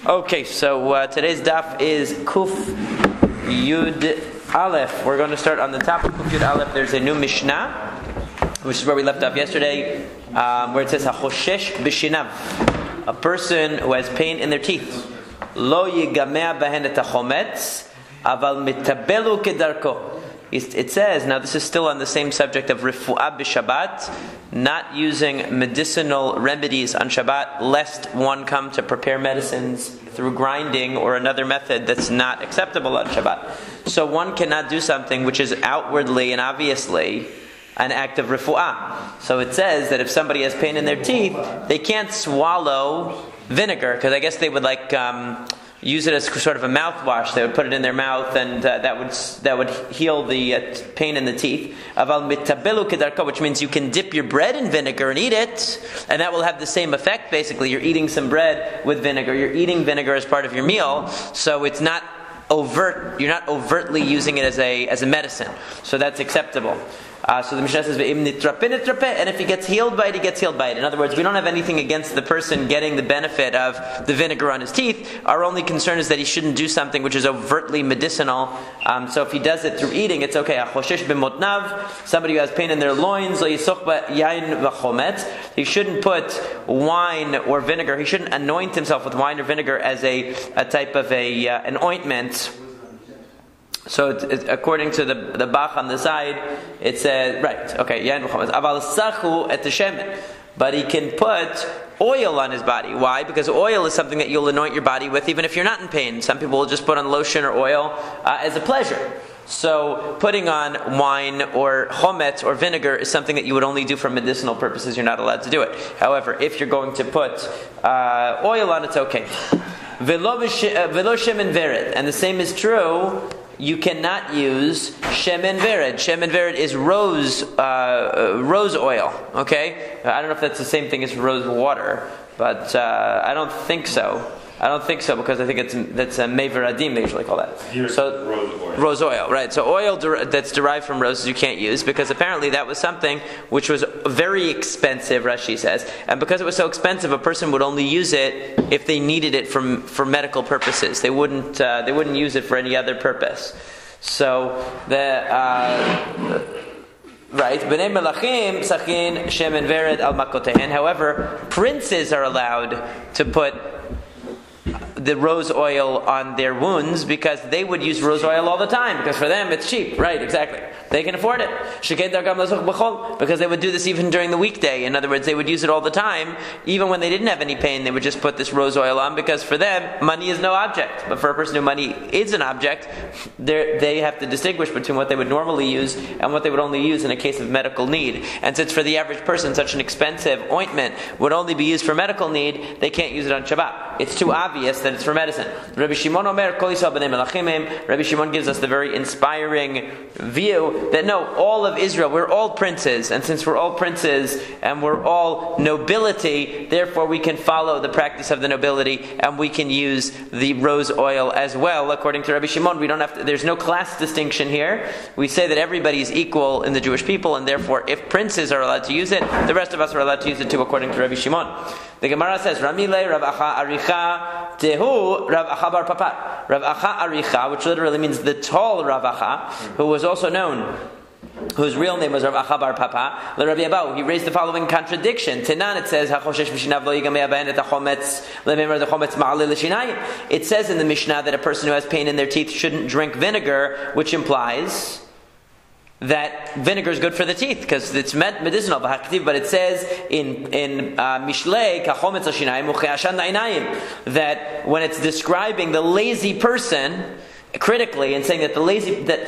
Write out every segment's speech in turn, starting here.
Okay, so today's daf is Kuf Yud Aleph. We're going to start on the top of Kuf Yud Aleph. There's a new Mishnah, which is where we left off yesterday, where it says HaChoshesh B'shinav, a person who has pain in their teeth. Lo yigamea bahen et hachometz, aval mitabelu kedarko. It says, now this is still on the same subject of Refu'ah b'Shabbat, not using medicinal remedies on Shabbat, lest one come to prepare medicines through grinding or another method that's not acceptable on Shabbat. So one cannot do something which is outwardly and obviously an act of Refu'ah. So it says that if somebody has pain in their teeth, they can't swallow vinegar, because I guess they would use it as sort of a mouthwash. They would put it in their mouth, and that would heal the pain in the teeth. Aval mitabelu kedarko, which means you can dip your bread in vinegar and eat it, and that will have the same effect. Basically, you're eating some bread with vinegar. You're eating vinegar as part of your meal, so it's not overt. You're not overtly using it as a medicine. So that's acceptable. So the Mishnah says, and if he gets healed by it, he gets healed by it. In other words, we don't have anything against the person getting the benefit of the vinegar on his teeth. Our only concern is that he shouldn't do something which is overtly medicinal. So if he does it through eating, it's okay. Somebody who has pain in their loins, he shouldn't put wine or vinegar. He shouldn't anoint himself with wine or vinegar as a type of an ointment. So according to the Bach on the side, it says, right, okay, but he can put oil on his body. Why? Because oil is something that you'll anoint your body with even if you're not in pain. Some people will just put on lotion or oil as a pleasure. So putting on wine or chometz or vinegar is something that you would only do for medicinal purposes. You're not allowed to do it. However, if you're going to put oil on, it's okay. Velo shemen vered, and the same is true. You cannot use shemen vered. Shemen vered is rose oil. Okay, I don't know if that's the same thing as rose water, but I don't think so. Because I think that's a meveradim, they usually call that. So rose oil, right? So oil that's derived from roses you can't use, because apparently that was something which was very expensive, Rashi says, and because it was so expensive, a person would only use it if they needed it for medical purposes. They wouldn't use it for any other purpose. So right, b'nei melachim sachin shemen vered al makotehen. However, princes are allowed to put the rose oil on their wounds, because they would use rose oil all the time, because for them it's cheap. Right, exactly. They can afford it. Because they would do this even during the weekday. In other words, they would use it all the time. Even when they didn't have any pain, they would just put this rose oil on, because for them, money is no object. But for a person who money is an object, they have to distinguish between what they would normally use and what they would only use in a case of medical need. And since for the average person, such an expensive ointment would only be used for medical need, they can't use it on Shabbat. It's too obvious that it's for medicine. Rabbi Shimon Omer, Kol Yisrael b'nei melachim. Rabbi Shimon gives us the very inspiring view that no, all of Israel, we're all princes, and since we're all princes and we're all nobility, therefore we can follow the practice of the nobility and we can use the rose oil as well. According to Rabbi Shimon, we don't have to, there's no class distinction here. We say that everybody is equal in the Jewish people, and therefore if princes are allowed to use it, the rest of us are allowed to use it too, according to Rabbi Shimon. The Gemara says, Ramile Rav Acha Aricha Tehu Rav Acha Bar Papat. Rav Acha Aricha, which literally means the tall Rav Acha, who was also known, whose real name was Rav Acha Bar Papa, Rabbi Abahu, he raised the following contradiction. Tenan, it says, it says in the Mishnah that a person who has pain in their teeth shouldn't drink vinegar, which implies that vinegar is good for the teeth because it's medicinal. But it says in Mishlei that when it's describing the lazy person critically and saying that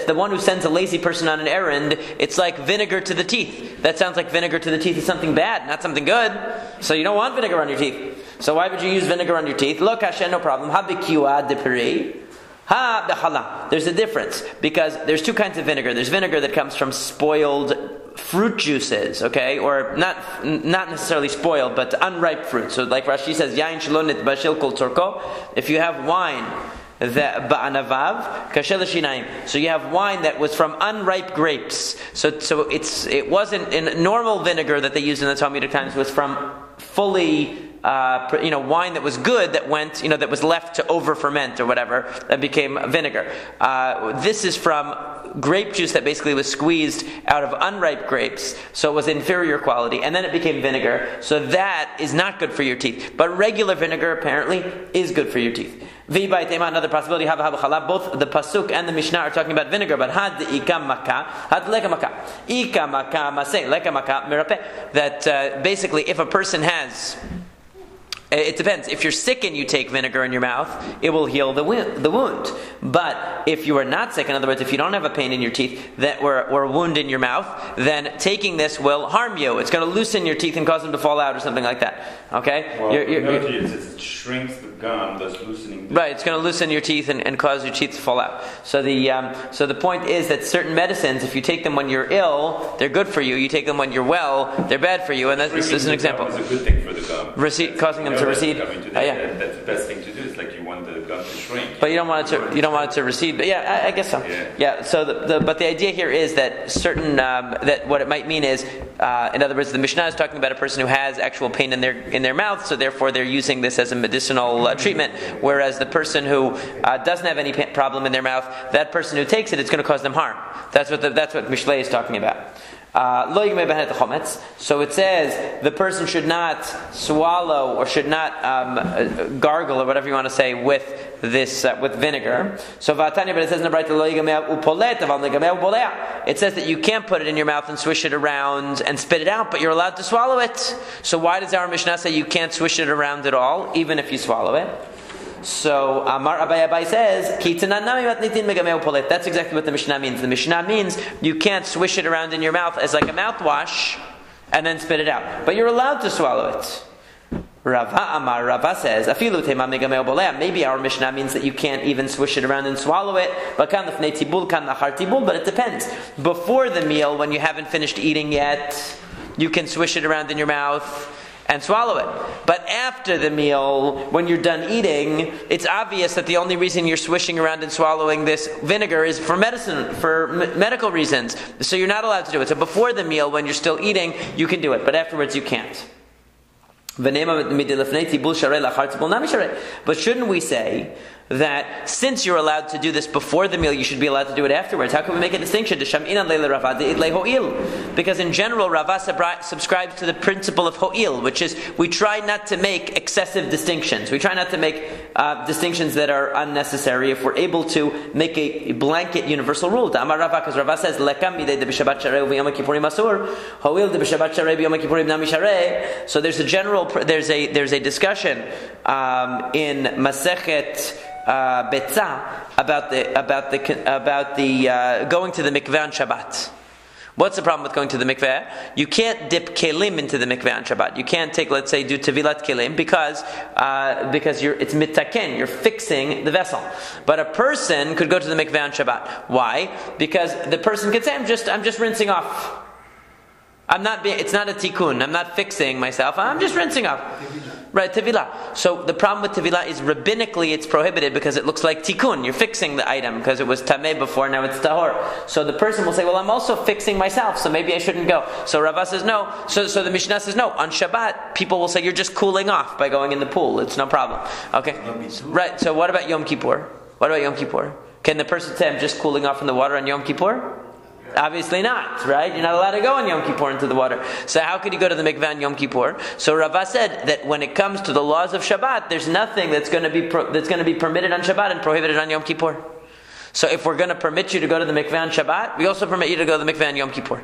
the one who sends a lazy person on an errand, it's like vinegar to the teeth. That sounds like vinegar to the teeth is something bad, not something good. So you don't want vinegar on your teeth. So why would you use vinegar on your teeth? Lo kashen, no problem. Habikua de peri. Ha bechala. There's a difference, because there's two kinds of vinegar. There's vinegar that comes from spoiled fruit juices, okay, or not necessarily spoiled, but unripe fruit. So, like Rashi says, yain shalonit bashil kol torko. If you have wine that ba'anavav kashel shinaim, so you have wine that was from unripe grapes. So it wasn't in normal vinegar that they used in the Talmudic times. Was from fully wine that was good that went, that was left to over ferment or whatever, that became vinegar. This is from grape juice that basically was squeezed out of unripe grapes, so it was inferior quality, and then it became vinegar. So that is not good for your teeth. But regular vinegar apparently is good for your teeth. Another possibility, both the pasuk and the Mishnah are talking about vinegar, but that basically if a person has, it depends. If you're sick and you take vinegar in your mouth, it will heal the wound. But if you are not sick, in other words, if you don't have a pain in your teeth or a wound in your mouth, then taking this will harm you. It's going to loosen your teeth and cause them to fall out or something like that. Okay? Well, it shrinks the gum, thus loosening. Right, it's going to loosen your teeth and cause your teeth to fall out. So the point is that certain medicines, if you take them when you're ill, they're good for you. You take them when you're well, they're bad for you. And this is an example. It's a good thing for the gum. Causing them to recede. That's the best thing to do. It's like you want the gum to shrink. But you don't want it to recede. But I guess so. Yeah. So but the idea here is that certain that what it might mean is, in other words, the Mishnah is talking about a person who has actual pain in their mouth, so therefore they're using this as a medicinal treatment. Whereas the person who doesn't have any problem in their mouth, that person who takes it, it's going to cause them harm. That's what Mishlei is talking about. So it says the person should not swallow or should not gargle or whatever you want to say with this with vinegar. So Vatanya, but it says in the Braita, it says that you can't put it in your mouth and swish it around and spit it out, but you're allowed to swallow it. So why does our Mishnah say you can't swish it around at all, even if you swallow it? So Amar Abai says, that's exactly what the Mishnah means. The Mishnah means you can't swish it around in your mouth as like a mouthwash and then spit it out. But you're allowed to swallow it. Rava says, maybe our Mishnah means that you can't even swish it around and swallow it. But it depends. Before the meal, when you haven't finished eating yet, you can swish it around in your mouth and swallow it. But after the meal, when you're done eating, it's obvious that the only reason you're swishing around and swallowing this vinegar is for medicine, for medical reasons. So you're not allowed to do it. So before the meal, when you're still eating, you can do it. But afterwards, you can't. But shouldn't we say that since you're allowed to do this before the meal, you should be allowed to do it afterwards? How can we make a distinction? Because in general, Rava subscribes to the principle of ho'il, which is we try not to make excessive distinctions. We try not to make distinctions that are unnecessary if we're able to make a blanket universal rule. Because Rava says, so there's a discussion in Masekhet about the going to the mikveh on Shabbat. What's the problem with going to the mikveh? You can't dip kelim into the mikveh on Shabbat. You can't do tevilat kelim because it's mitaken. You're fixing the vessel. But a person could go to the mikveh on Shabbat. Why? Because the person could say, I'm just rinsing off. It's not a tikkun. I'm not fixing myself. I'm just rinsing off. Right, tevilah. So the problem with tevilah is rabbinically it's prohibited because it looks like tikkun. You're fixing the item because it was tameh before, now it's tahor. So the person will say, well, I'm also fixing myself, so maybe I shouldn't go. So Rava says no. So the Mishnah says no. On Shabbat, people will say you're just cooling off by going in the pool. It's no problem. Okay? Right, so what about Yom Kippur? Can the person say, I'm just cooling off in the water on Yom Kippur? Obviously not, right? You're not allowed to go on Yom Kippur into the water. So how could you go to the mikveh on Yom Kippur? So Rava said that when it comes to the laws of Shabbat, there's nothing that's going to be permitted on Shabbat and prohibited on Yom Kippur. So if we're going to permit you to go to the mikveh on Shabbat, we also permit you to go to the mikveh on Yom Kippur.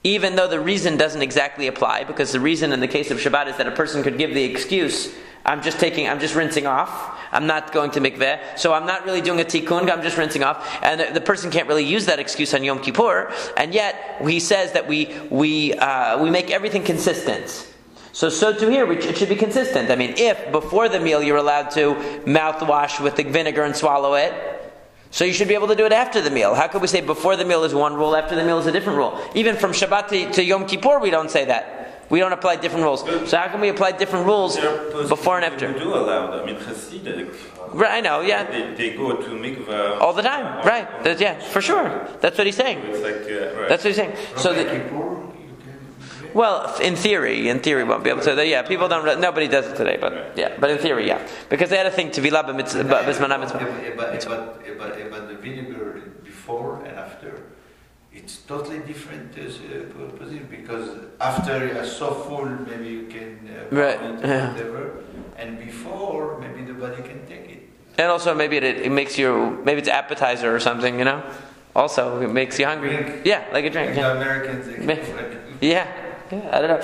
Even though the reason doesn't exactly apply, because the reason in the case of Shabbat is that a person could give the excuse, I'm just rinsing off. I'm not going to mikveh, so I'm not really doing a tikkun. I'm just rinsing off, and the person can't really use that excuse on Yom Kippur. And yet he says that we make everything consistent. So too here, it should be consistent. I mean, if before the meal you're allowed to mouthwash with the vinegar and swallow it, so you should be able to do it after the meal. How could we say before the meal is one rule, after the meal is a different rule? Even from Shabbat to Yom Kippur, we don't say that. We don't apply different rules. So how can we apply different rules before and after? We do allow them. I mean, Hasidic. Right, I know, yeah. They go to mikveh all the time, right? Yeah, for sure. That's what he's saying. It's like, right. That's what he's saying. So Well, in theory, won't be able to. Yeah, people don't. Nobody does it today, but yeah, but in theory, yeah, because they had a thing to tevilah b'zman mitzvah. But the vinegar before and after, it's totally different position, because after you're so full, maybe you can right, whatever, and before maybe the body can take it. And also maybe it makes you, maybe it's appetizer or something, you know. Also, it makes you hungry. Drink. Yeah, like a drink. The Americans. Yeah, I don't know.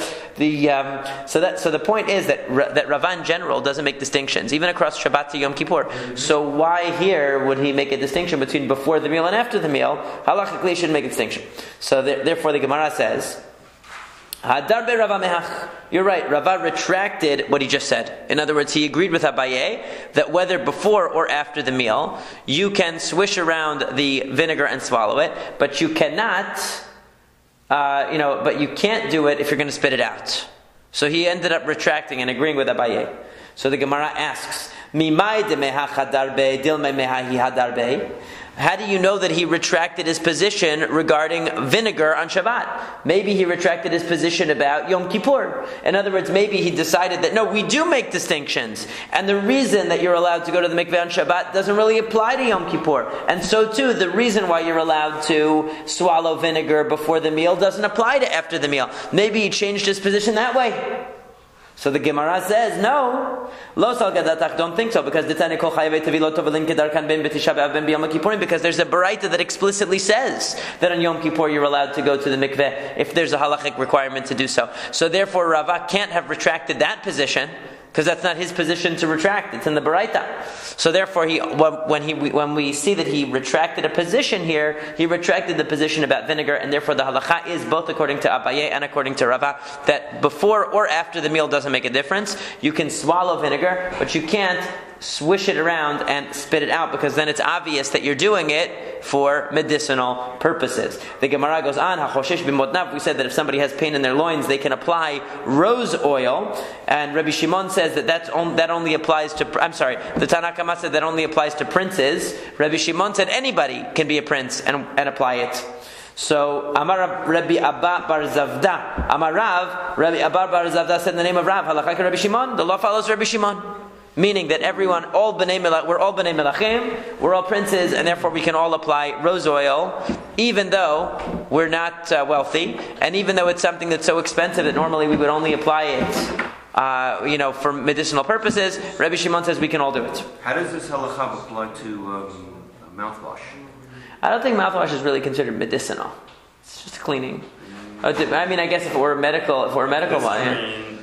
So the point is that Rava in general doesn't make distinctions, even across Shabbat to Yom Kippur. So why here would he make a distinction between before the meal and after the meal? Halachically, he shouldn't make a distinction. So therefore, the Gemara says, Hadarbe Rava mehach. You're right, Rava retracted what he just said. In other words, he agreed with Abaye that whether before or after the meal, you can swish around the vinegar and swallow it, but you cannot, but you can't do it if you're going to spit it out. So he ended up retracting and agreeing with Abaye. So the Gemara asks, Mimai de mehach hadarbe, dilme mehahi hadarbe. How do you know that he retracted his position regarding vinegar on Shabbat? Maybe he retracted his position about Yom Kippur. In other words, maybe he decided that, no, we do make distinctions. And the reason that you're allowed to go to the mikveh on Shabbat doesn't really apply to Yom Kippur. And so too, the reason why you're allowed to swallow vinegar before the meal doesn't apply to after the meal. Maybe he changed his position that way. So the Gemara says, no, don't think so, because because there's a baraita that explicitly says that on Yom Kippur you're allowed to go to the mikveh if there's a halachic requirement to do so. So therefore Rava can't have retracted that position, because that's not his position to retract. It's in the baraita. So therefore, when we see that he retracted a position here, he retracted the position about vinegar, and therefore the halacha is, both according to Abaye and according to Rava, that before or after the meal doesn't make a difference. You can swallow vinegar, but you can't swish it around and spit it out, because then it's obvious that you're doing it for medicinal purposes. The Gemara goes on, HaChoshesh b'motnav, we said that if somebody has pain in their loins, they can apply rose oil, and Rabbi Shimon says that only applies to, the Tanna Kama said that only applies to princes. Rabbi Shimon said anybody can be a prince and apply it. So, Amar Rabbi Abba bar Zavda, Amar Rav, Rabbi Abba bar Zavda said in the name of Rav, halachak Rabbi Shimon, the law follows Rabbi Shimon. Meaning that everyone, we're all Bnei Melachim, we're all princes, and therefore we can all apply rose oil, even though we're not wealthy, and even though it's something that's so expensive that normally we would only apply it, for medicinal purposes. Rabbi Shimon says we can all do it. How does this halacha apply to mouthwash? I don't think mouthwash is really considered medicinal. It's just cleaning. I guess if it were a medical one.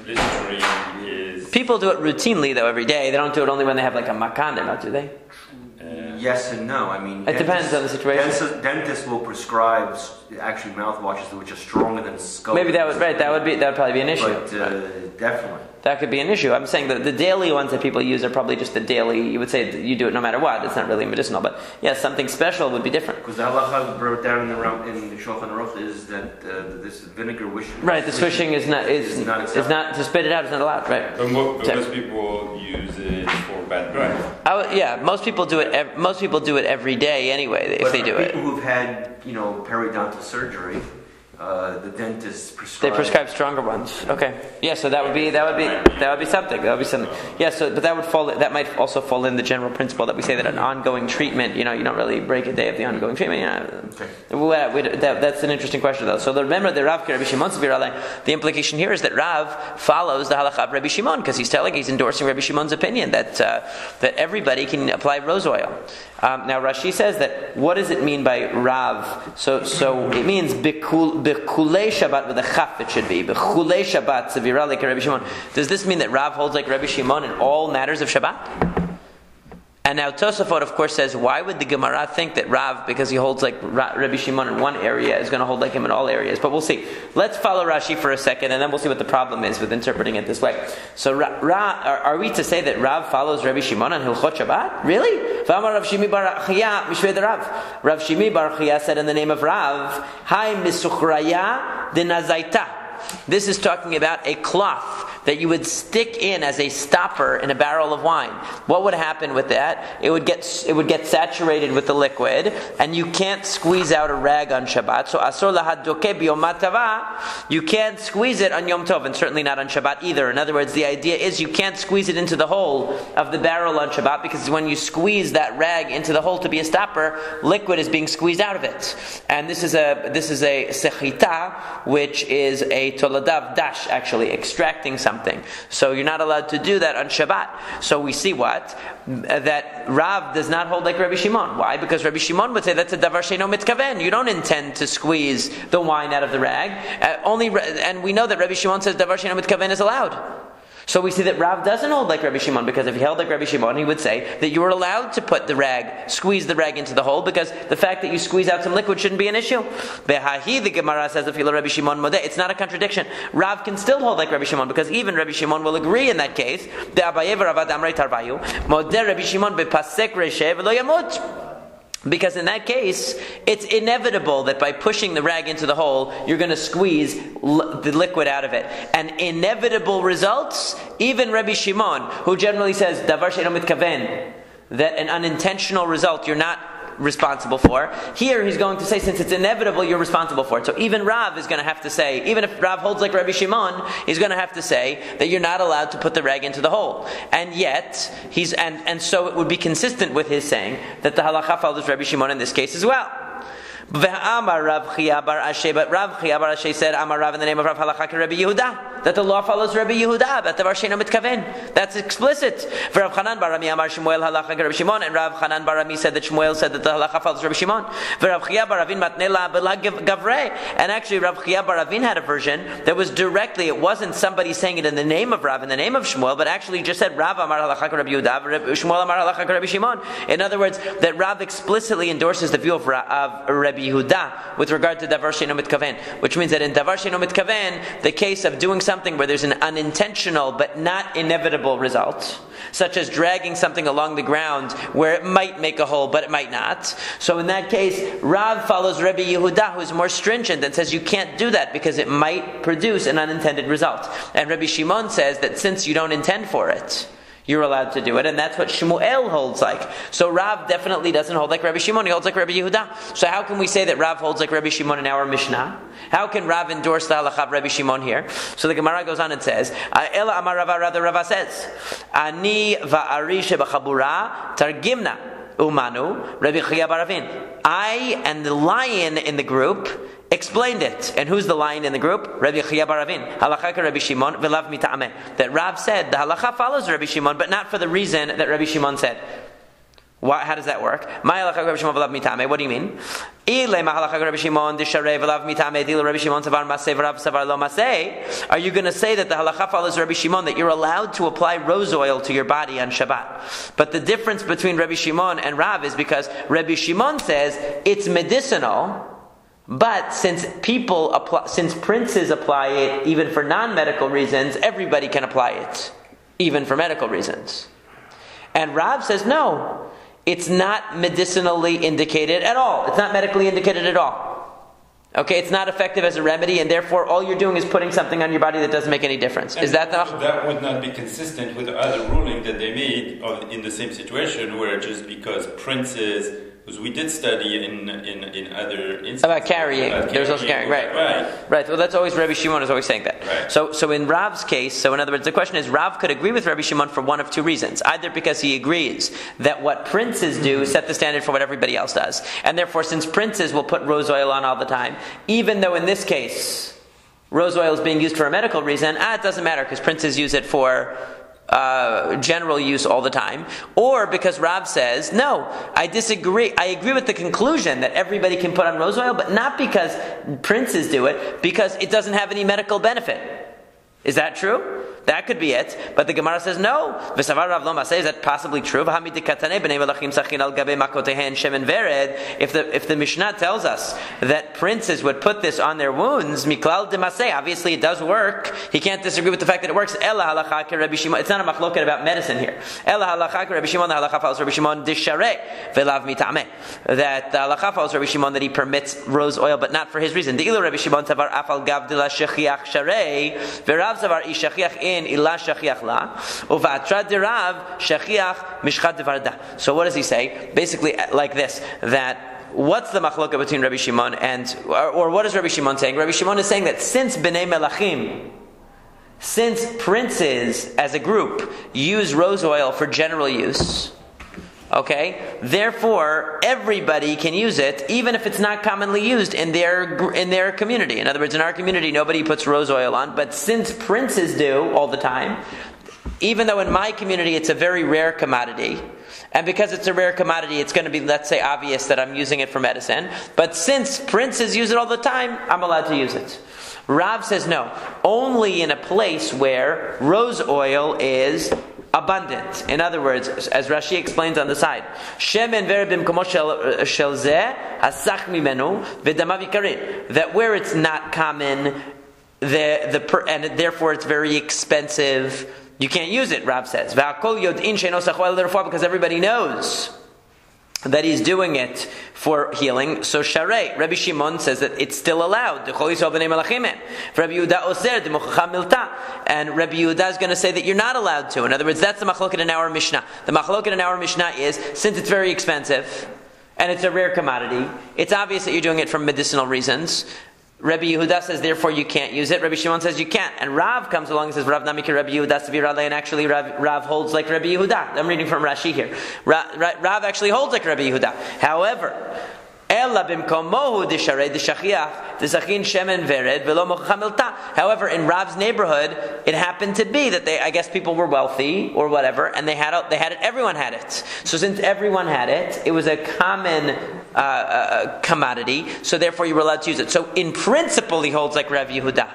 Listerine is... People do it routinely, though, every day. They don't do it only when they have like a makan, do they? Yes and no. It depends on the situation. Dentists will prescribe actually mouthwashes which are stronger than skull. Maybe that would probably be an issue. But definitely. That could be an issue. I'm saying that the daily ones that people use are probably just the daily. You would say that you do it no matter what. It's not really medicinal, but something special would be different. Because the halacha brought down in the Shulchan Aruch is that this vinegar wishing. Right, the swishing is not to spit it out is not allowed. Right. But most people use it for bad breath. Most people do it. Most people do it every day anyway. If they do it. People who've had periodontal surgery. The dentist prescribe. They prescribe stronger ones. Okay. Yeah. So that would be something. Yeah. So, but that might also fall in the general principle that we say that an ongoing treatment. You don't really break a day of the ongoing treatment. Okay. That's an interesting question though. So remember the Rav Rabbi Shimon. The implication here is that Rav follows the halacha of Rabbi Shimon, because he's endorsing Rabbi Shimon's opinion that everybody can apply rose oil. Now Rashi says that what does it mean by Rav? So it means B'chulei Shabbat with a chaf it should be. B'chulei Shabbat Sevira like Rabbi Shimon. Does this mean that Rav holds like Rabbi Shimon in all matters of Shabbat? And now Tosafot of course says, why would the Gemara think that Rav, because he holds like Rabbi Shimon in one area, is going to hold like him in all areas? But we'll see. Let's follow Rashi for a second, and then we'll see what the problem is with interpreting it this way. So are we to say that Rav follows Rabbi Shimon on Hilchot Shabbat? Really? Rav Shimi bar Achia Rav Shimi bar Achia said in the name of Rav, Hai misuchraya de nazaita. This is talking about a cloth that you would stick in as a stopper in a barrel of wine. What would happen with that? It would get saturated with the liquid, and you can't squeeze out a rag on Shabbat. So asor lahadoke biyom tava, you can't squeeze it on Yom Tov, and certainly not on Shabbat either. In other words, the idea is you can't squeeze it into the hole of the barrel on Shabbat, because when you squeeze that rag into the hole to be a stopper, liquid is being squeezed out of it. And this is a sechita, which is a toladav dash, actually extracting something. So you're not allowed to do that on Shabbat. So we see what? That Rav does not hold like Rabbi Shimon. Why? Because Rabbi Shimon would say that's a davar sheino mitkaven. You don't intend to squeeze the wine out of the rag. And we know that Rabbi Shimon says davar sheino mitkaven is allowed. So we see that Rav doesn't hold like Rabbi Shimon, because if he held like Rabbi Shimon, he would say that you were allowed to put squeeze the rag into the hole, because the fact that you squeeze out some liquid shouldn't be an issue. Behahi, the Gemara says, if you Rabbi Shimon modeh, it's not a contradiction. Rav can still hold like Rabbi Shimon, because even Rabbi Shimon will agree in that case. The Abaye v'Ravad Amrei Tarvayu modeh Rabbi Shimon bepasek reshe v'lo yamut. Because in that case, it's inevitable that by pushing the rag into the hole, you're going to squeeze the liquid out of it. And inevitable results, even Rabbi Shimon, who generally says, davar she'eino mitkaven, that an unintentional result you're not responsible for. Here he's going to say, since it's inevitable, you're responsible for it. So even Rav is going to have to say, even if Rav holds like Rabbi Shimon, he's going to have to say that you're not allowed to put the rag into the hole. And yet, and so it would be consistent with his saying that the halacha follows Rabbi Shimon in this case as well. But Rav Chia bar Ashe said, Amar Rav, in the name of Rav Halacha Rabbi Yehuda, that the law follows Rabbi Yehuda, but davar she'eino mitkaven. That's explicit. For Rav Chanan bar Rami Amar Shmuel Halacha Rabbi Shimon, and Rav Chanan bar Rami said that Shmuel said that the halacha follows Rabbi Shimon. For Rav Chia bar Ravin matnela belag gavrei, and actually Rav Chia bar Ravin had a version that was directly, it wasn't somebody saying it in the name of Rav, in the name of Shmuel, but actually just said Rav Amar Halacha Rabbi Yehuda, Shmuel Amar Halacha Rabbi Shimon. In other words, that Rav explicitly endorses the view of Rabbi Yehuda with regard to davar she'eino mitkaven, which means that in davar she'eino mitkaven, the case of doing something where there's an unintentional but not inevitable result, such as dragging something along the ground where it might make a hole but it might not. So in that case, Rav follows Rabbi Yehuda, who is more stringent and says you can't do that because it might produce an unintended result. And Rabbi Shimon says that since you don't intend for it, you're allowed to do it, and that's what Shmuel holds like. So Rav definitely doesn't hold like Rabbi Shimon, he holds like Rabbi Yehuda. So how can we say that Rav holds like Rabbi Shimon in our Mishnah? How can Rav endorse the halacha of Rabbi Shimon here? So the Gemara goes on and says, Ela Amar Rava, rather Rava says, Ani va'ari shebachabura targimna umanu Rabbi Chia bar Ravin. I and the lion in the group explained it. And who's the lion in the group? Rabbi Chia bar Ravin. Halacha ka Rabbi Shimon v'lav mita'ameh. That Rav said the halacha follows Rabbi Shimon, but not for the reason that Rabbi Shimon said. How does that work? Ma halacha ka Rabbi Shimon v'lav mita'ameh. What do you mean? Ile ma halacha ka Rabbi Shimon disharei v'lav mita'ameh dila Rabbi Shimon savar maseh v'Rav savar lo maseh. Are you going to say that the halacha follows Rabbi Shimon, that you're allowed to apply rose oil to your body on Shabbat? But the difference between Rabbi Shimon and Rav is because Rabbi Shimon says it's medicinal. But since princes apply it even for non-medical reasons, everybody can apply it, even for medical reasons. And Rav says no, it's not medicinally indicated at all. It's not medically indicated at all. Okay, it's not effective as a remedy, and therefore all you're doing is putting something on your body that doesn't make any difference. Is that not? That would not be consistent with the other ruling that they made in the same situation, where just because princes. Because we did study in other instances about carrying. There's also carrying, right? Well, that's always Rabbi Shimon is always saying that. Right. So in Rav's case, so in other words, the question is, Rav could agree with Rabbi Shimon for one of two reasons: either because he agrees that what princes do set the standard for what everybody else does, and therefore, since princes will put rose oil on all the time, even though in this case rose oil is being used for a medical reason, it doesn't matter because princes use it for general use all the time, or because Rav says, no, I disagree. I agree with the conclusion that everybody can put on rose oil, but not because princes do it, because it doesn't have any medical benefit. Is that true? That could be it. But the Gemara says no. Is that possibly true? If the Mishnah tells us that princes would put this on their wounds, obviously it does work. He can't disagree with the fact that it works. It's not a machloket about medicine here. That the halacha follows Rabbi Shimon that he permits rose oil, but not for his reason. ein ilah shachiach la, uva'atra derav shachiach mishchat devarda. So what does he say? Basically like this, that what's the machloka between Rabbi Shimon and, or what is Rabbi Shimon saying? Rabbi Shimon is saying that since Bnei Melachim, since princes as a group use rose oil for general use, okay, therefore everybody can use it, even if it's not commonly used in their community. In other words, in our community, nobody puts rose oil on, but since princes do all the time, even though in my community it's a very rare commodity, and because it's a rare commodity, it's going to be, let's say, obvious that I'm using it for medicine, but since princes use it all the time, I'm allowed to use it. Rav says no, only in a place where rose oil is abundant. In other words, as Rashi explains on the side, shemen vered b'mkomo shel zeh hasach mimenu v'damav yikarin, that where it's not common, and therefore it's very expensive, you can't use it, Rav says. V'hakol yod'in she'eno sachol l'refuah, because everybody knows that he's doing it for healing. So Sharei, Rabbi Shimon says that it's still allowed. Rabbi Yehuda oser, and Rabbi Yehuda is going to say that you're not allowed to. In other words, that's the machloket in our Mishnah. The machloket in our Mishnah is, since it's very expensive and it's a rare commodity, it's obvious that you're doing it for medicinal reasons. Rabbi Yehuda says, therefore you can't use it. Rabbi Shimon says you can't. And Rav comes along and says, Rav Namiki Rabbi Yehuda Savirale, and actually Rav holds like Rabbi Yehuda. I'm reading from Rashi here. Rav actually holds like Rabbi Yehuda. However, however, in Rav's neighborhood, it happened to be that I guess people were wealthy or whatever, and they had it. Everyone had it. So since everyone had it, it was a common commodity. So therefore, you were allowed to use it. So in principle, he holds like Rabbi Yehuda.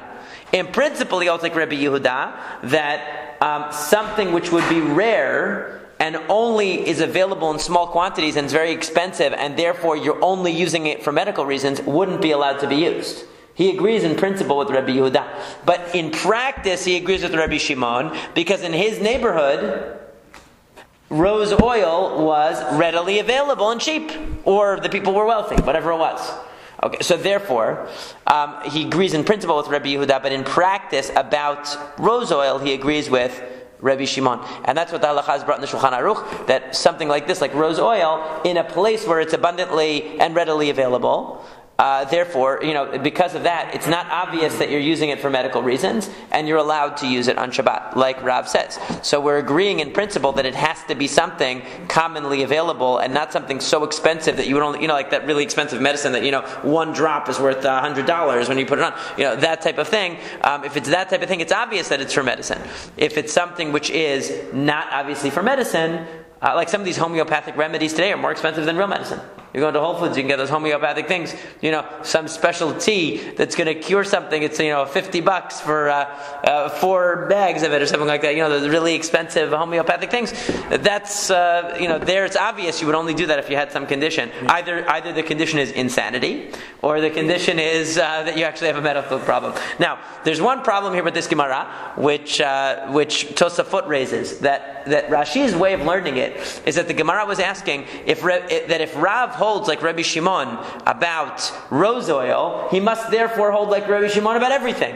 In principle, he holds like Rabbi Yehuda that something which would be rare and only is available in small quantities and is very expensive, and therefore you're only using it for medical reasons, wouldn't be allowed to be used. He agrees in principle with Rabbi Yehuda. But in practice, he agrees with Rabbi Shimon, because in his neighborhood, rose oil was readily available and cheap. Or the people were wealthy, whatever it was. Okay, so therefore, he agrees in principle with Rabbi Yehuda, but in practice, about rose oil, he agrees with Rabbi Shimon. And that's what the halacha is brought in the Shulchan Aruch, that something like this, like rose oil, in a place where it's abundantly and readily available, therefore, because of that, it's not obvious that you're using it for medical reasons, and you're allowed to use it on Shabbat, like Rav says. So we're agreeing in principle that it has to be something commonly available, and not something so expensive that you would only, like that really expensive medicine that, one drop is worth $100 when you put it on. That type of thing. If it's that type of thing, it's obvious that it's for medicine. If it's something which is not obviously for medicine, like some of these homeopathic remedies today are more expensive than real medicine. You go into Whole Foods, you can get those homeopathic things. Some special tea that's going to cure something. It's $50 for 4 bags of it or something like that. Those really expensive homeopathic things. That's there it's obvious you would only do that if you had some condition. Either the condition is insanity, or the condition is that you actually have a medical problem. Now, there's one problem here with this Gemara, which Tosafot raises, that Rashi's way of learning it is that the Gemara was asking if Rav holds like Rabbi Shimon about rose oil, he must therefore hold like Rabbi Shimon about everything.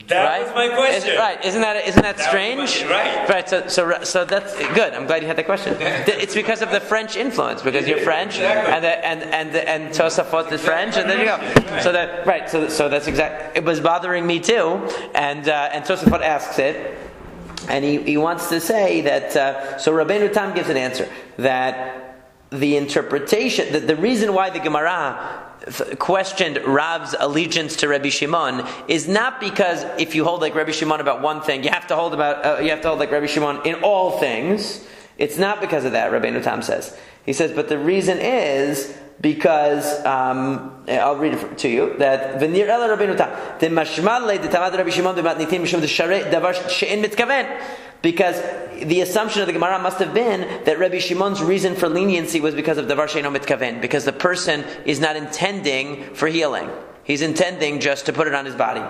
That was my question. Right? Isn't that strange? Right. So that's good. I'm glad you had that question. It's because of the French influence, because you're French, exactly. and Tosafot is French, and there you go. So that's exact. It was bothering me too, and Tosafot asks it. And he wants to say that, so Rabbeinu Tam gives an answer, that the interpretation, that the reason why the Gemara questioned Rav's allegiance to Rabbi Shimon is not because if you hold like Rabbi Shimon about one thing, you have to hold like Rabbi Shimon in all things. It's not because of that, Rabbeinu Tam says. He says, but the reason is because I'll read it to you, that v'nir ela Rabbeinu Tam the mashmal le de tamad Rabbi Shimon b'matnitin mishum de sharei davar she'en mitkaven, because the assumption of the Gemara must have been that Rabbi Shimon's reason for leniency was because of davar she'en mitkaven, because the person is not intending for healing. He's intending just to put it on his body.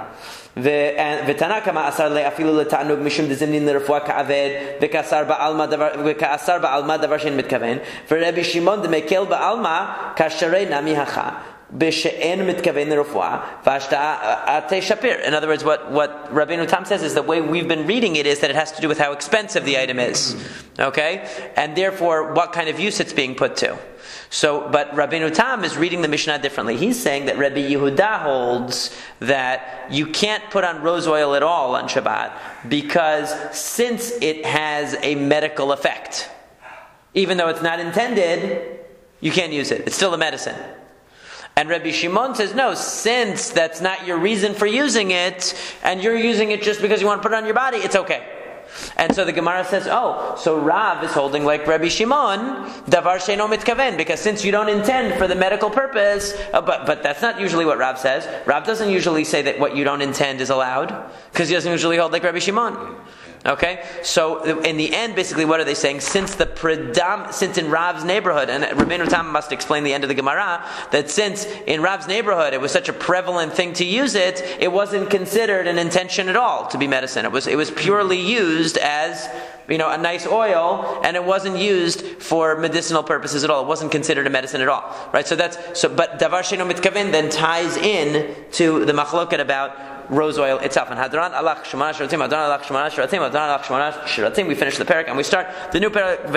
ותנא כמה אסר אפילו לתענוג משום דזמנין לרפואה כעבד וכאסר בעלמא דבר שאין מתכוון ורבי שמעון דמקל בעלמא כאשרי נמי הכה. b'she'en mitkaven l'refuah v'hashta'a shapir. In other words, what Rabbeinu Tam says is the way we've been reading it is that it has to do with how expensive the item is, okay, and therefore what kind of use it's being put to. So, but Rabbeinu Tam is reading the Mishnah differently. He's saying that Rabbi Yehuda holds that you can't put on rose oil at all on Shabbat because since it has a medical effect, even though it's not intended, you can't use it. It's still a medicine. And Rabbi Shimon says, no, since that's not your reason for using it, and you're using it just because you want to put it on your body, it's okay. And so the Gemara says, so Rav is holding like Rabbi Shimon, davar she'eino mitkaven, because since you don't intend for the medical purpose, but that's not usually what Rav says. Rav doesn't usually say that what you don't intend is allowed, because he doesn't usually hold like Rabbi Shimon. Okay, so in the end, basically, what are they saying? Since in Rav's neighborhood, and Rabbeinu Tam must explain the end of the Gemara, that since in Rav's neighborhood it was such a prevalent thing to use it, it wasn't considered an intention at all to be medicine. It was purely used as a nice oil, and it wasn't used for medicinal purposes at all. It wasn't considered a medicine at all, right? But davar she'eino mitkaven then ties in to the machloket about rose oil itself. And Hadran alach shmona shiratim, Hadran alach shmona shiratim, Hadran alach shmona shiratim. We finish the parak and we start the new parak.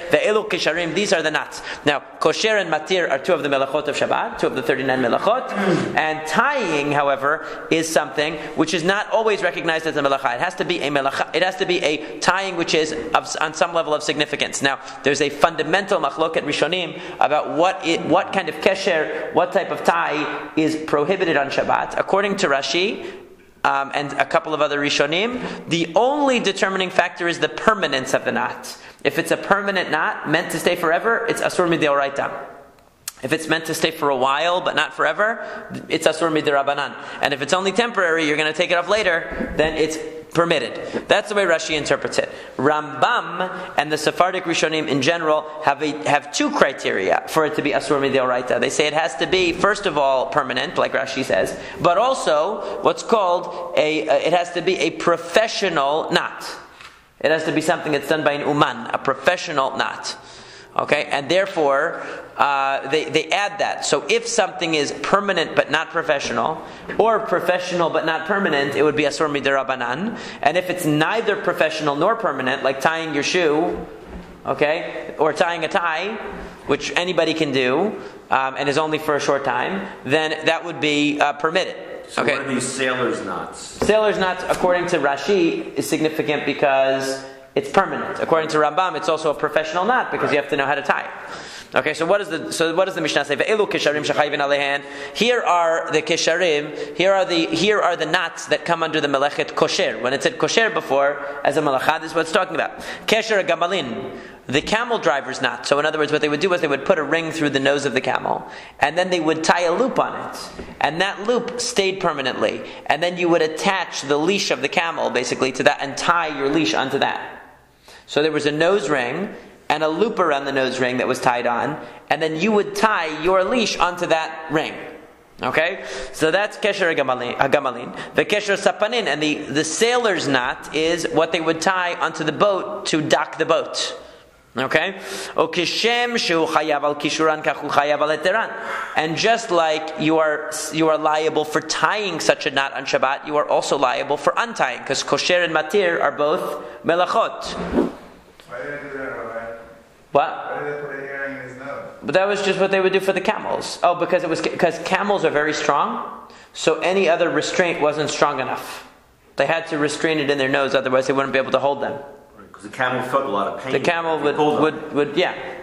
Ve'elu kisharim. These are the knots. Now, kosher and matir are two of the melachot of Shabbat, two of the 39 melachot. And tying, however, is something which is not always recognized as a melacha. It has to be a melacha. It has to be a tying which is on some level of significance. Now, there's a fundamental machloket rishonim about what kind of kesher, what type of tie is prohibited on Shabbat. According to Rashi and a couple of other Rishonim, the only determining factor is the permanence of the knot. If it's a permanent knot meant to stay forever, it's asur mideoraita. If it's meant to stay for a while but not forever, it's asur midirabanan. And if it's only temporary, you're going to take it off later, then it's permitted. That's the way Rashi interprets it. Rambam and the Sephardic Rishonim in general have two criteria for it to be asur mideoraita. They say it has to be, first of all, permanent, like Rashi says, but also what's called it has to be a professional knot. It has to be something that's done by an uman, a professional knot. Okay, and therefore they add that. So if something is permanent but not professional, or professional but not permanent, it would be asur midirabanan. And if it's neither professional nor permanent, like tying your shoe, okay, or tying a tie, which anybody can do, and is only for a short time, then that would be permitted. So what are these sailor's knots? Sailor's knots, according to Rashi, is significant because it's permanent. According to Rambam, it's also a professional knot because you have to know how to tie it. Okay, so what does the Mishnah say? Ve'elu kisharim shechayvin alehan. Here are the kisharim. Here are the knots that come under the melechet kosher. When it said kosher before as a melacha, this is what it's talking about. Kesher gamalin, the camel driver's knot. So in other words, what they would do was they would put a ring through the nose of the camel, and then they would tie a loop on it, and that loop stayed permanently. And then you would attach the leash of the camel basically to that and tie your leash onto that. So there was a nose ring and a loop around the nose ring that was tied on, and then you would tie your leash onto that ring. Okay? So that's Kesher Hagamalin. The Kesher Sapanin, and the sailor's knot is what they would tie onto the boat to dock the boat. Okay? And just like you are liable for tying such a knot on Shabbat, you are also liable for untying, because kosher and matir are both melachot. Why did they do that, Rabbi? What? Why did they put a earring in his nose? But that was just what they would do for the camels. Oh, because camels are very strong, so any other restraint wasn't strong enough. They had to restrain it in their nose, otherwise they wouldn't be able to hold them. Because the camel felt a lot of pain. The camel would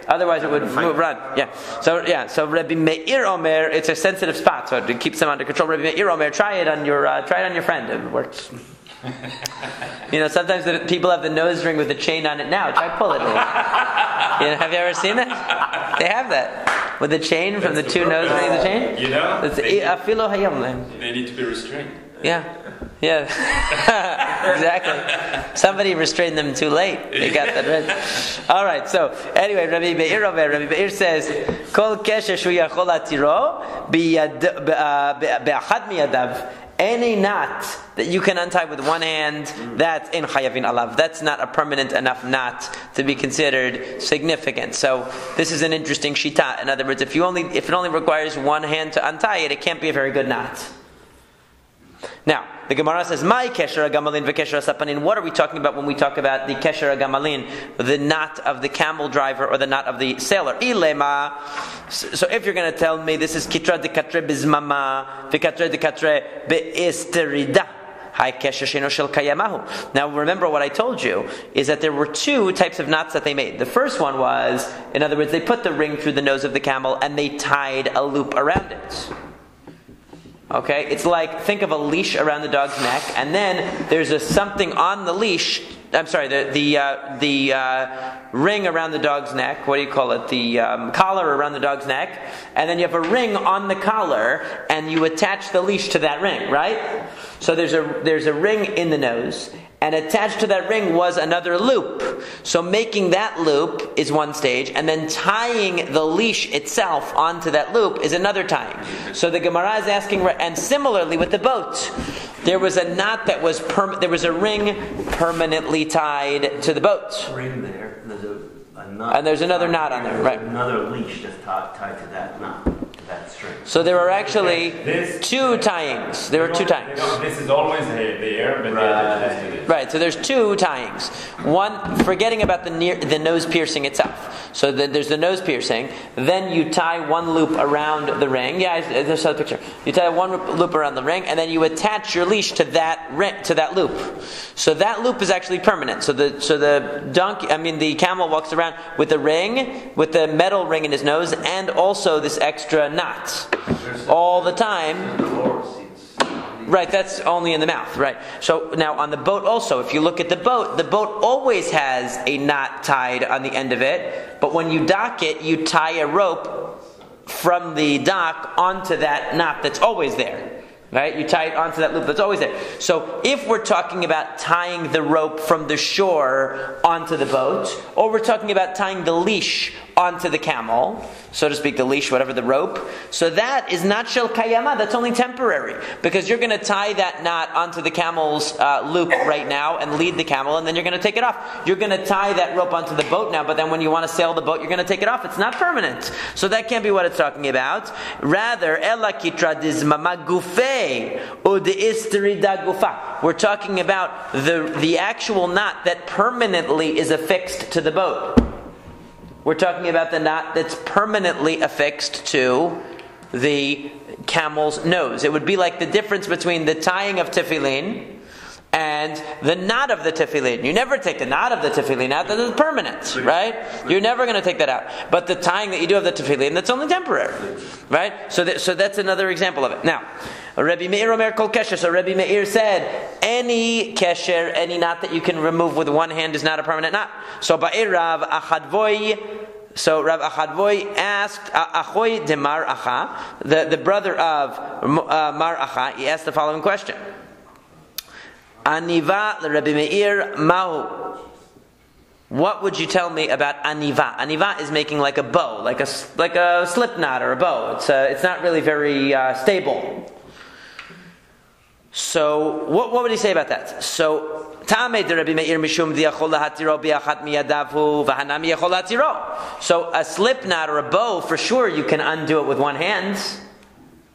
otherwise it would run. Yeah. So Rabbi Meir Omer, it's a sensitive spot, so it keeps them under control. Rabbi Meir Omer, try it on your friend. It works. Sometimes people have the nose ring with the chain on it now. Try pull it. Have you ever seen that? They have that with the chain from the two nose rings. The chain. They need to be restrained. Yeah. Exactly. Somebody restrained them too late. They got that right. All right. So anyway, Rabbi Meir says, "Kol kesher shu yachol atiro be'achad miyadav." any knot that you can untie with one hand, that's in chayavin alav. That's not a permanent enough knot to be considered significant. So this is an interesting shita. In other words, if it only requires one hand to untie it, it can't be a very good knot. Now, the Gemara says, "My kesher agamalin v'kesher asapanin." What are we talking about when we talk about the kesher agamalin, the knot of the camel driver or the knot of the sailor? Ilema. So, if you're going to tell me this is kitra de katre bizmama, v'katre de katre be'isterida. Now remember what I told you is that there were two types of knots that they made. The first one was, in other words, they put the ring through the nose of the camel and they tied a loop around it. Okay, it's like, think of a leash around the dog's neck, and then there's something on the leash. I'm sorry, the ring around the dog's neck. What do you call it? The collar around the dog's neck, and then you have a ring on the collar, and you attach the leash to that ring, right? So there's a ring in the nose, and attached to that ring was another loop. So making that loop is one stage, and then tying the leash itself onto that loop is another tying. So the Gemara is asking, and similarly with the boat, there was a knot that was there was a ring permanently tied to the boat. Ring there. There's a knot. And there's another knot on there, right? Another leash that's tied to that knot. That string. So there are actually two tyings. There are two tyings. This is always there, but right. So there's two tyings. One, forgetting about the nose piercing itself. So there's the nose piercing. Then you tie one loop around the ring. Yeah, I saw the picture. You tie one loop around the ring, and then you attach your leash to that ring, to that loop. So that loop is actually permanent. So the camel walks around with a ring, with the metal ring in his nose, and also this extra knot all the time. Right, that's only in the mouth, right? So now on the boat also, if you look at the boat always has a knot tied on the end of it, but when you dock it, you tie a rope from the dock onto that knot that's always there. Right? You tie it onto that loop that's always there. So if we're talking about tying the rope from the shore onto the boat, or we're talking about tying the leash onto the camel, so to speak, the leash, whatever the rope, so that is not shel kayama, that's only temporary. Because you're going to tie that knot onto the camel's loop right now and lead the camel, and then you're going to take it off. You're going to tie that rope onto the boat now, but then when you want to sail the boat, you're going to take it off. It's not permanent. So that can't be what it's talking about. Rather, ela kitra dizmama gufei. We're talking about the actual knot that permanently is affixed to the boat. We're talking about the knot that's permanently affixed to the camel's nose. It would be like the difference between the tying of tefillin and the knot of the tefillin. You never take the knot of the tefillin out. That is permanent, right? You're never going to take that out. But the tying that you do of the tefillin, that's only temporary, right? So that's another example of it. Now, Rabbi Meir Omer Kol Kesher. So Rabbi Meir said, any kesher, any knot that you can remove with one hand is not a permanent knot. So Ba'ir Rav Achadvoy. So Rav Achadvoy asked Achoy de Mar Acha, the brother of Mar Acha. He asked the following question: Aniva Rabbi Meir Mahu. What would you tell me about aniva? Aniva is making like a bow, like a slip knot or a bow. It's not really very stable. So what would he say about that? So Ta'amei de Rabbi Meir mishum diachol lahatiro biachat miyadavu v'hanami yachol lahatiro. So a slip knot or a bow, for sure, you can undo it with one hand.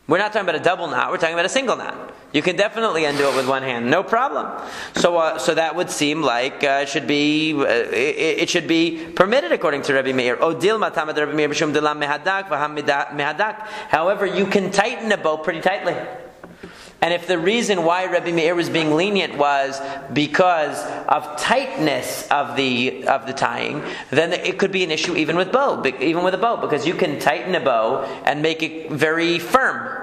We're not talking about a double knot. We're talking about a single knot. You can definitely undo it with one hand, no problem. So that would seem like it should be permitted according to Rabbi Meir. However, you can tighten a bow pretty tightly. And if the reason why Rabbi Meir was being lenient was because of tightness of the tying, then it could be an issue even with a bow, because you can tighten a bow and make it very firm.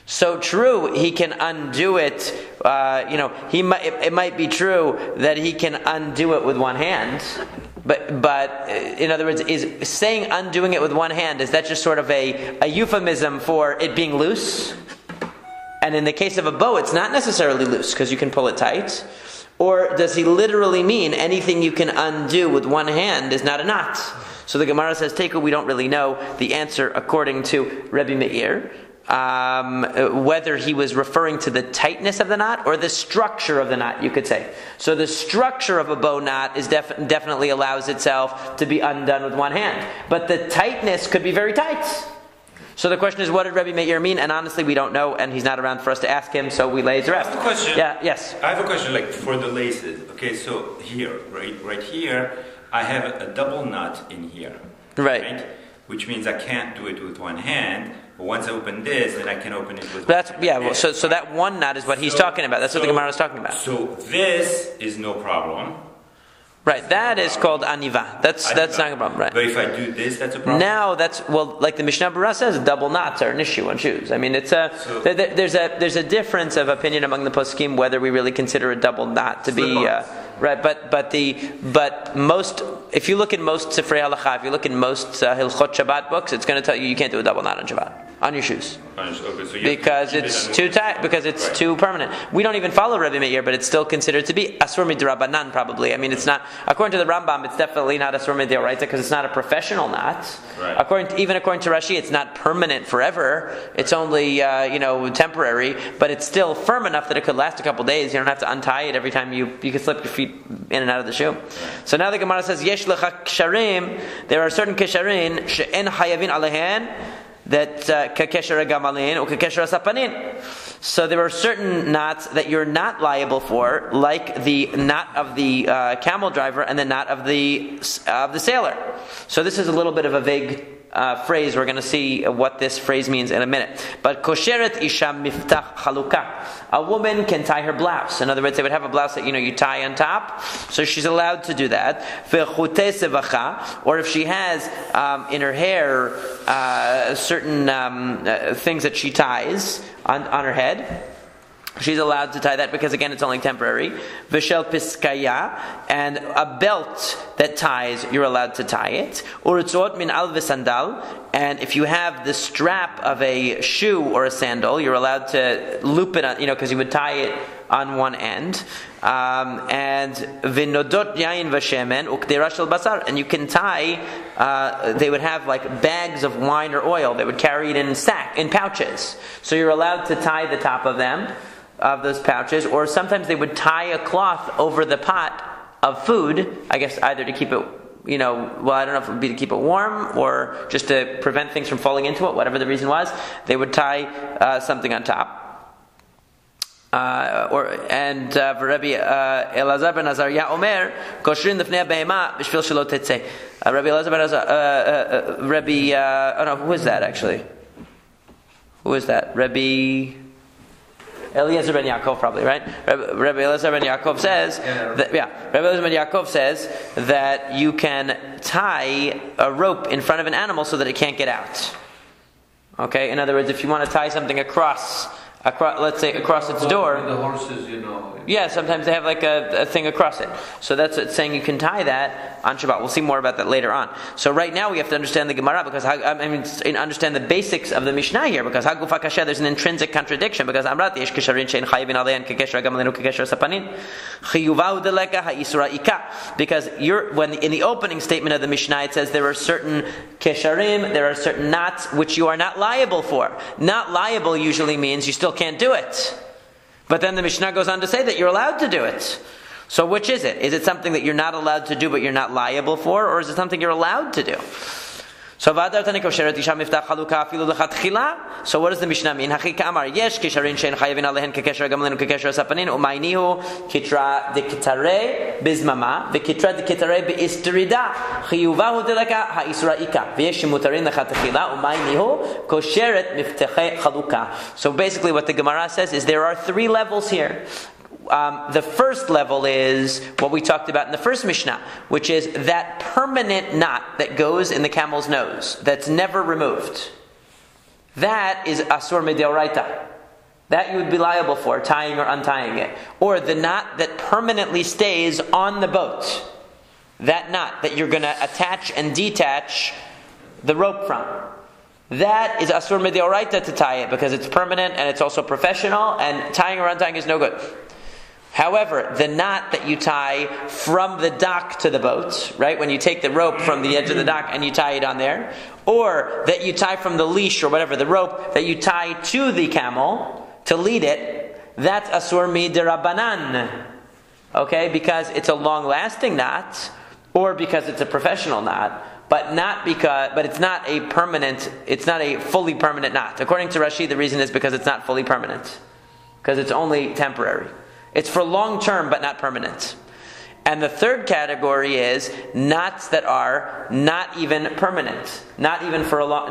So true, he can undo it. It might be true that he can undo it with one hand. But in other words, is saying undoing it with one hand, is that just sort of a euphemism for it being loose? And in the case of a bow, it's not necessarily loose because you can pull it tight. Or does he literally mean anything you can undo with one hand is not a knot? So the Gemara says, Teku, we don't really know the answer according to Rebbe Meir. whether he was referring to the tightness of the knot or the structure of the knot, you could say. So the structure of a bow knot is definitely allows itself to be undone with one hand. But the tightness could be very tight. So the question is, what did Rabbi Meir mean? And honestly, we don't know, and he's not around for us to ask him, so we lay the rest. I have a question. Yeah, yes. I have a question, like for the laces. Okay, so here, right here, I have a double knot in here. Right. Which means I can't do it with one hand. But once I open this, then I can open it with That's one yeah. hand. Well, so that one knot is what he's talking about. That's what the Gemara is talking about. So this is no problem. Right. That is called aniva. That's not a problem. Right. But if I do this, that's a problem. Now like the Mishnah Berurah says, double knots are an issue on shoes. I mean, it's there's a difference of opinion among the poskim whether we really consider a double knot to be right. But most, if you look in most Sifrei Halacha, if you look in most Hilchot Shabbat books, it's going to tell you can't do a double knot on Shabbat on your shoes. Okay, so Because it's too tight, because it's too permanent. We don't even follow Rabbi Meir, but it's still considered to be asur midrabanan, probably. I mean, it's not, according to the Rambam, it's definitely not asur midoraita because it's not a professional knot. Right. Even according to Rashi, it's not permanent forever. It's only temporary, but it's still firm enough that it could last a couple days. You don't have to untie it every time you can slip your feet in and out of the shoe. Right. So now the Gemara says, Yesh lecha ksharim, there are certain kesharin she'en hayavin alehen, that kakesher gamalin or kakesher sapanin. So there are certain knots that you're not liable for, like the knot of the camel driver and the knot of the sailor. So this is a little bit of a vague phrase. We're going to see what this phrase means in a minute. But kosheret isha miftach chaluka. A woman can tie her blouse. In other words, they would have a blouse that you tie on top. So she's allowed to do that. Or if she has in her hair certain things that she ties on her head, she's allowed to tie that because again it's only temporary. Vishel piskaya, and a belt that ties, you're allowed to tie it. Urutzot min al v'sandal, and if you have the strap of a shoe or a sandal, you're allowed to loop it on, because you would tie it on one end. And vinodot yain v'shemen ukdera shel basar, and you can tie. They would have like bags of wine or oil. They would carry it in pouches. So you're allowed to tie the top of them, of those pouches, or sometimes they would tie a cloth over the pot of food, I guess either to keep it, I don't know if it would be to keep it warm or just to prevent things from falling into it, whatever the reason was, they would tie something on top. Rabbi Elazar ben Azariah Omer, koshrin lefnei behema b'shvil shelo tetzeh. Rabbi Elazar ben Azariah, who is that actually? Who is that? Rabbi Eliezer ben Yaakov, probably, right? Rabbi Eliezer ben Yaakov says Rabbi Eliezer ben Yaakov says that you can tie a rope in front of an animal so that it can't get out. Okay, in other words, if you want to tie something across, let's say across its door. The horses, Yeah, sometimes they have like a thing across it. So that's it's saying you can tie that on Shabbat. We'll see more about that later on. So right now we have to understand the Gemara because understand the basics of the Mishnah here, because Hagufa Kasher, there's an intrinsic contradiction, because Amrat yesh kesharin shein chayivin alein kekesher gamalinu kekesher sapanin chiyuvahu deleka ha'isura ika, because when in the opening statement of the Mishnah it says there are certain kesharim, there are certain knots which you are not liable for. Not liable usually means you still can't do it. But then the Mishnah goes on to say that you're allowed to do it. So which is it? Is it something that you're not allowed to do but you're not liable for, or is it something you're allowed to do? So what does the Mishnah mean? Yesh kisharin shein chayavin alehen kekesher gamalinu kekesher sapanin umaynihu kitra dekitare bizmama v'kitra dekitare beistrida chiyuvahu deleka ha'isra ika v'yesh mutarin lecha techila umaynihu kosheret mifteche chaluka. So basically what the Gemara says is there are three levels here. The first level is what we talked about in the first Mishnah, which is that permanent knot that goes in the camel's nose, that's never removed. That is asur midoraita. That you would be liable for, tying or untying it. Or the knot that permanently stays on the boat. That knot that you're going to attach and detach the rope from. That is asur midoraita to tie it, because it's permanent and it's also professional, and tying or untying is no good. However, the knot that you tie from the dock to the boat, right, when you take the rope from the edge of the dock and you tie it on there, or that you tie from the leash or whatever, the rope that you tie to the camel to lead it, that's asur mid'Rabbanan. Okay, because it's a long-lasting knot, or because it's a professional knot, but it's not a permanent, it's not a fully permanent knot. According to Rashi, the reason is because it's not fully permanent, because it's only temporary. It's for long term, but not permanent. And the third category is knots that are not even permanent, not even for a long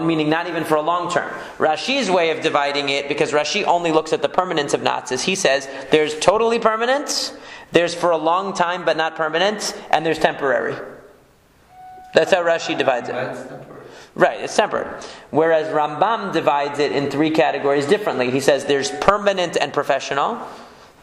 term. Rashi's way of dividing it, because Rashi only looks at the permanence of knots, is he says there's totally permanent, there's for a long time but not permanent, and there's temporary. That's how Rashi divides it. Right, it's temporary. Whereas Rambam divides it in three categories differently. He says there's permanent and professional.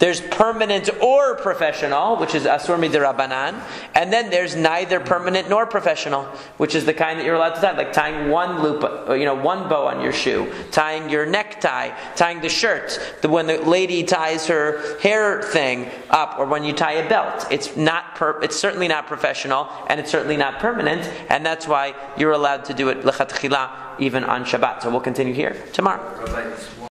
There's permanent or professional, which is asur mid'Rabbanan, and then there's neither permanent nor professional, which is the kind that you're allowed to tie, like tying one loop, one bow on your shoe, tying your necktie, tying the shirt, when the lady ties her hair thing up, or when you tie a belt. It's certainly not professional, and it's certainly not permanent, and that's why you're allowed to do it lechatchila even on Shabbat. So we'll continue here tomorrow.